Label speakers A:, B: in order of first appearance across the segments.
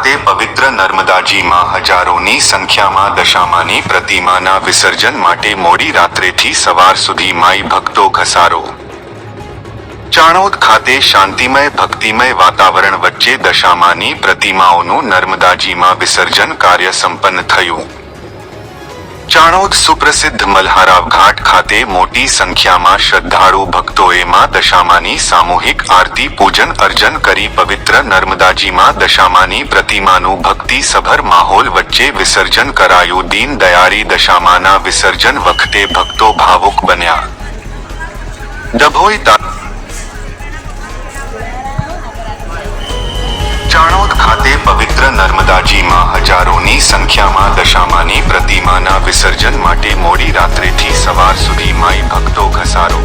A: ખાતે પવિત્ર નર્મદાજીમાં હજારોની સંખ્યામાં દશામાની પ્રતિમાના વિસર્જન માટે મોડી રાત્રેથી સવાર સુધી માઈ ભક્તો ઘસારો. ચાણોદ ખાતે શાંતિમય ભક્તિમય વાતાવરણ વચ્ચે દશામાની પ્રતિમાઓનું નર્મદાજીમાં વિસર્જન કાર્ય સંપન્ન થયું. ચાણોદ સુપ્રસિદ્ધ મલ્હારાવ ઘાટ ખાતે મોટી સંખ્યામાં શ્રદ્ધાળુ ભક્તોએ માં દશામાની સામૂહિક આરતી પૂજન અર્ચન કરી પવિત્ર નર્મદાજીમાં દશામાની પ્રતિમાનું ભક્તિસભર માહોલ વચ્ચે વિસર્જન કરાયું. દીન દયાળી દશામાના વિસર્જન વખતે ભક્તો ભાવુક બન્યા. ડભોઈ ચાણોદ ખાતે પવિત્ર નર્મદાજીમાં હજારોની સંખ્યામાં દશામાની પ્રતિમાના વિસર્જન માટે મોડી રાત્રેથી સવાર સુધી માઈ ભક્તો ઘસારો.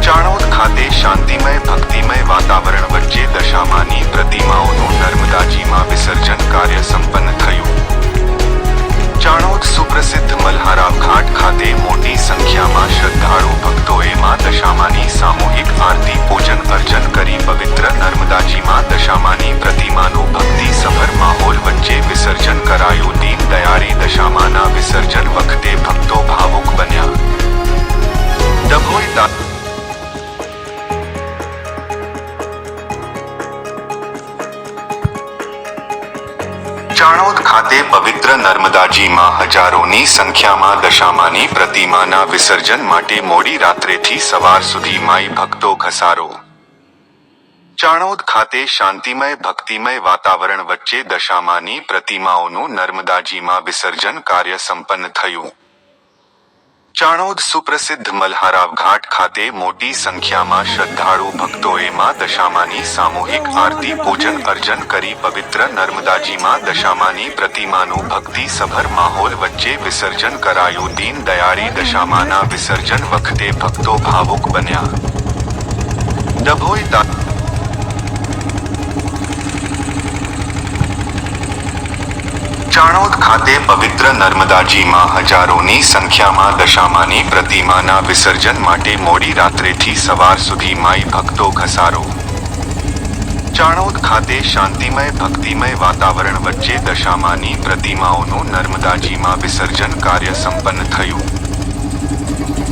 A: ચાણોદ ખાતે શાંતિમય ભક્તિમય વાતાવરણ વચ્ચે દશામાની પ્રતિમાઓનું નર્મદાજીમાં વિસર્જન કાર્ય સંપન્ન થયું. ચાણોદ સુપ્રસિદ્ધ મલ્હારાવ ઘાટ ખાતે મોટી સંખ્યામાં શ્રદ્ધાળુ ભક્તોએ માં દશામાની સામૂહિક આરતી પૂજન અર્ચન કરી પવિત્ર નર્મદાજીમાં દશામાની પ્રતિમાનું ભક્તિસભર માહોલ વચ્ચે વિસર્જન કરાયું. દીન દયાળી દશામાના વિસર્જન વખતે ભક્તો ભાવુક બન્યા. ડભોઈ ચાણોદ ખાતે પવિત્ર નર્મદાજીમાં હજારોની સંખ્યામાં દશામાની પ્રતિમાના વિસર્જન માટે મોડી રાત્રેથી સવાર સુધી માઈ ભક્તો ઘસારો. ચાણોદ ખાતે શાંતિમય ભક્તિમય વાતાવરણ વચ્ચે દશામાની પ્રતિમાઓનું નર્મદાજીમાં વિસર્જન કાર્ય સંપન્ન થયું. ચાણોદ સુપ્રસિદ્ધ મલ્હારાવ ઘાટ ખાતે મોટી સંખ્યામાં શ્રદ્ધાળુ ભક્તોએ માં દશામાની સામૂહિક આરતી પૂજન અર્ચન કરી પવિત્ર નર્મદાજીમાં દશામાની પ્રતિમાનું ભક્તિસભર માહોલ વચ્ચે વિસર્જન કરાયું. દીન દયાળી દશામાના વિસર્જન વખતે ભક્તો ભાવુક બન્યા. ડભોઈ ચાણોદ ખાતે પવિત્ર નર્મદાજીમાં હજારોની સંખ્યામાં દશામાની પ્રતિમાના વિસર્જન માટે મોડી રાત્રેથી સવાર સુધી માઈ ભક્તો ઘસારો. ચાણોદ ખાતે શાંતિમય ભક્તિમય વાતાવરણ વચ્ચે દશામાની પ્રતિમાઓનું નર્મદાજીમાં વિસર્જન કાર્ય સંપન્ન થયું.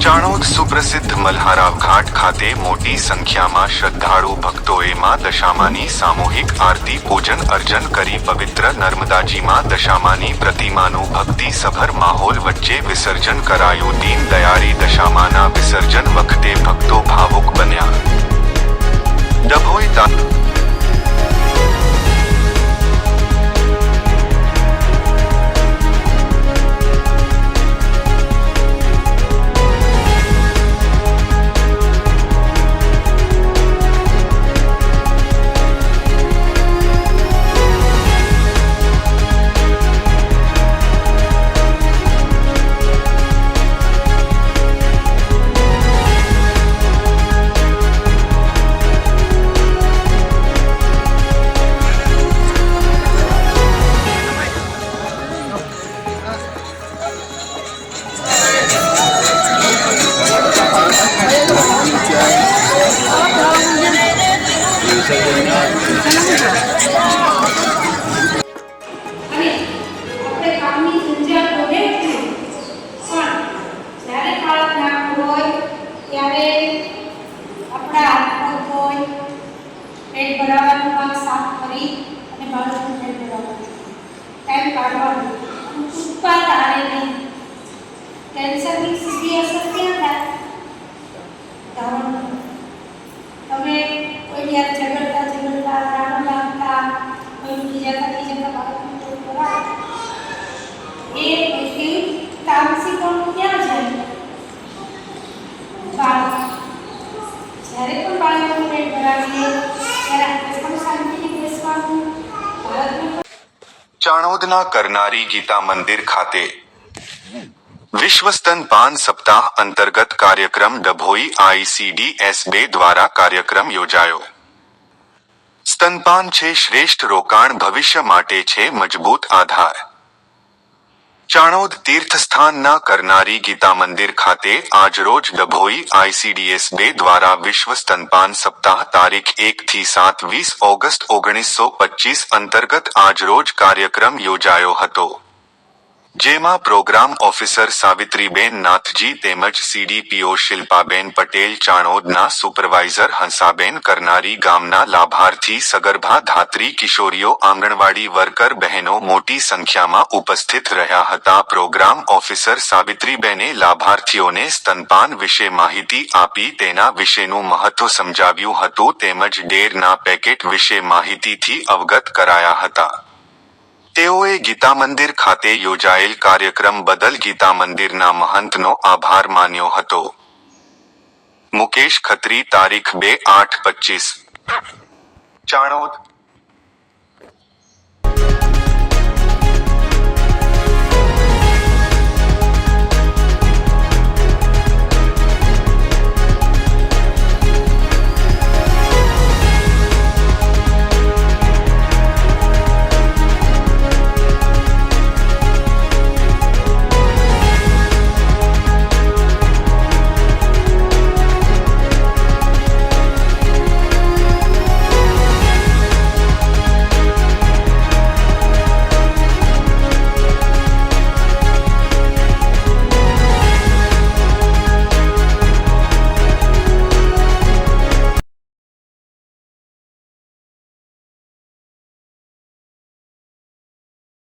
A: ચાણોદ સુપ્રસિદ્ધ મલ્હારાવ ઘાટ ખાતે મોટી સંખ્યામાં શ્રદ્ધાળુ ભક્તોએ માં દશામાની સામૂહિક આરતી પૂજન અર્ચન કરી પવિત્ર નર્મદાજીમાં દશામાની પ્રતિમાનું ભક્તિસભર માહોલ વચ્ચે વિસર્જન કરાયું. દીન દયાળી દશામાના વિસર્જન વખતે ભક્તો ભાવુક બન્યા. ડભોઈ
B: કેન્સરની સીધી અસર ક્યાં થાય? તમે કોઈ યાર ઝઘડતા રામ લાગતા કોઈ બીજા બાળકનું ચોર કરાવે એ એવી તામસીપણું ક્યાં જાય? બાળક જ્યારે પણ બાળકનું પેટ ભરાવીએ ત્યારે આપણે પણ શાંતિથી બેસવાનું.
A: ચાણોદના કરનારી ગીતા મંદિર ખાતે વિશ્વ સ્તનપાન સપ્તાહ અંતર્ગત કાર્યક્રમ ડભોઈ ICDS-2 દ્વારા કાર્યક્રમ યોજાયો. સ્તનપાન છે શ્રેષ્ઠ રોકાણ, ભવિષ્ય માટે છે મજબૂત આધાર. ચાણોદ તીર્થસ્થાનના કરનારી ગીતા મંદિર ખાતે આજરોજ ડભોઈ ICDS 2 દ્વારા વિશ્વ સ્તનપાન સપ્તાહ તારીખ 1 થી 7 20 ઓગસ્ટ 1925 અંતર્ગત આજરોજ કાર્યક્રમ યોજાયો હતો, જેમાં પ્રોગ્રામ ઓફિસર સાવિત્રીબેન નાથજી તેમજ CDPO શિલ્પાબેન પટેલ, ચાણોદના સુપરવાઇઝર હંસાબેન કરનારી, ગામના લાભાર્થી સગર્ભા ધાત્રી કિશોરીઓ, આંગણવાડી વર્કર બહેનો મોટી સંખ્યામાં ઉપસ્થિત રહ્યા હતા. પ્રોગ્રામ ઓફિસર સાવિત્રીબેને લાભાર્થીઓને સ્તનપાન વિશે માહિતી આપી તેના વિશેનું મહત્વ સમજાવ્યું હતું તેમજ ડેરના પેકેટ વિશે માહિતીથી અવગત કરાયા હતા. તેઓએ ગીતા મંદિર ખાતે યોજાયેલ કાર્યક્રમ બદલ ગીતા મંદિરના મહંતનો આભાર માન્યો હતો. મુકેશ ખત્રી, તારીખ 2/8/25, ચાણોદ.